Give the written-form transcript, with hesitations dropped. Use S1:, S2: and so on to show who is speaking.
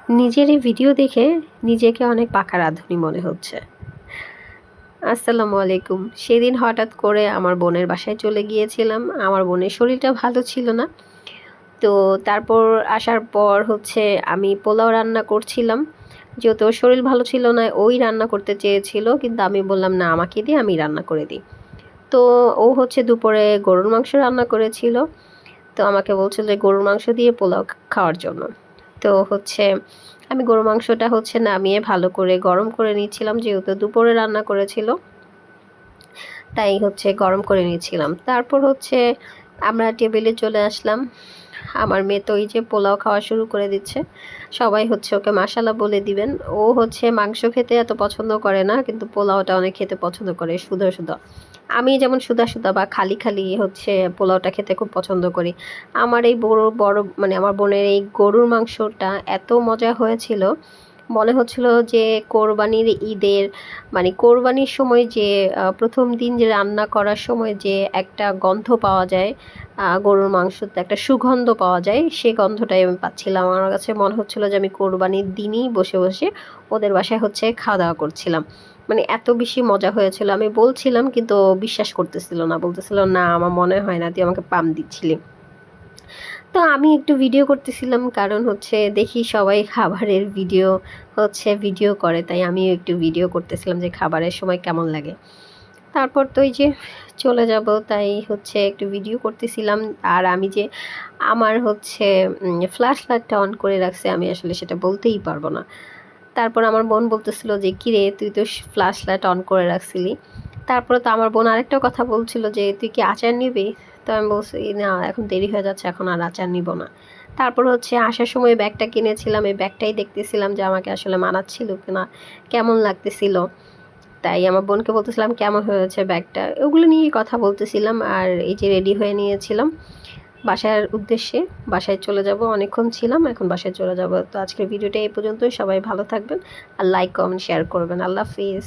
S1: নিজের এই ভিডিও দেখে নিজেকে অনেক পাকা রাঁধুনি মনে হচ্ছে। আসসালামু আলাইকুম। সেদিন হঠাৎ করে আমার বোনের বাসায় চলে গিয়েছিলাম। আমার বোনের শরীরটা ভালো ছিল না। তো তারপর আসার পর আমি পোলাও রান্না করছিলাম। যেহেতু ওর শরীর ভালো ছিল না, ওই রান্না করতে চেয়েছিল। কিন্তু আমি বললাম, "না, আমাকে দিয়ে, আমি রান্না করে দিই।" তো ও দুপুরে গরুর মাংস রান্না করেছিল। তো আমাকে বলছিল যে গরুর মাংস দিয়ে পোলাও খাওয়ার জন্য। তো আমি গরুর মাংসটা নামিয়ে ভালো করে গরম করে নিচ্ছিলাম, যেহেতু দুপুরে রান্না করেছিল, তাই গরম করে নিচ্ছিলাম। তারপর আমরা টেবিলে চলে আসলাম। আমার মেয়ে তো এই যে পোলাও খাওয়া শুরু করে দিচ্ছে। সবাই ওকে মাশাআল্লাহ বলে দিবেন। ও মাংস খেতে এত পছন্দ করে না, কিন্তু পোলাওটা অনেক খেতে পছন্দ করে শুধু শুধু। আমি যেমন সুদা সুদা বা খালি খালি পোলাওটা খেতে খুব পছন্দ করি। আমার এই বড় মানে আমার বোনের এই গরুর মাংসটা এত মজা হয়েছিল, মনে হচ্ছিল যে কোরবানির ঈদের, মানে কোরবানির সময় যে প্রথম দিন যে রান্না করার সময় যে একটা গন্ধ পাওয়া যায়, গরুর মাংসতে একটা সুগন্ধ পাওয়া যায়, সেই গন্ধটাই আমি পাচ্ছিলাম। আমার কাছে মনে হচ্ছিল যে আমি কোরবানির দিনই বসে বসে ওদের বাসায় খাওয়া দাওয়া করছিলাম। মানে এত বেশি মজা হয়েছিল, আমি বলছিলাম কিন্তু ও বিশ্বাস করতেছিল না, বলতেছিল, "না, আমার মনে হয় না, তুই আমাকে পাম দিচ্ছিলি।" তো আমি একটু ভিডিও করতেছিলাম, কারণ দেখি সবাই খাবারের ভিডিও করে, তাই আমিও একটু ভিডিও করতেছিলাম যে খাবারের সময় কেমন লাগে। তারপর তো এই যে চলে যাব, তাই একটু ভিডিও করতেছিলাম। আর আমি যে আমার ফ্ল্যাশ লাইটটা অন করে রাখছে, আমি আসলে সেটা বলতেই পারবো না। তারপর আমার বোন বলতেছিল যে, "কিরে, তুই তো ফ্ল্যাশ লাইট অন করে রাখছিলি?" তারপরে তো আমার বোন আরেকটাও কথা বলছিল যে, "তুই কি আচার নিবি?" তো আমি বলছি, "না, এখন দেরি হয়ে যাচ্ছে, এখন আর আচার নিব না।" তারপর আসার সময় ব্যাগটা কিনেছিলাম, এই ব্যাগটাই দেখতেছিলাম যে আমাকে আসলে মানাচ্ছিল কিনা, কেমন লাগতেছিল। তাই আমার বোনকে বলতেছিলাম, "কেমন হয়েছে ব্যাগটা?" ওগুলো নিয়েই কথা বলতেছিলাম। আর এই যে রেডি হয়ে নিয়েছিলাম বাসার উদ্দেশ্যে। বাসায় চলে যাব, অনেকক্ষণ ছিলাম, এখন বাসায় চলে যাব। তো আজকের ভিডিওটা এই পর্যন্তই। সবাই ভালো থাকবেন আর লাইক, কমেন্ট, শেয়ার করবেন। আল্লাহ হাফিজ।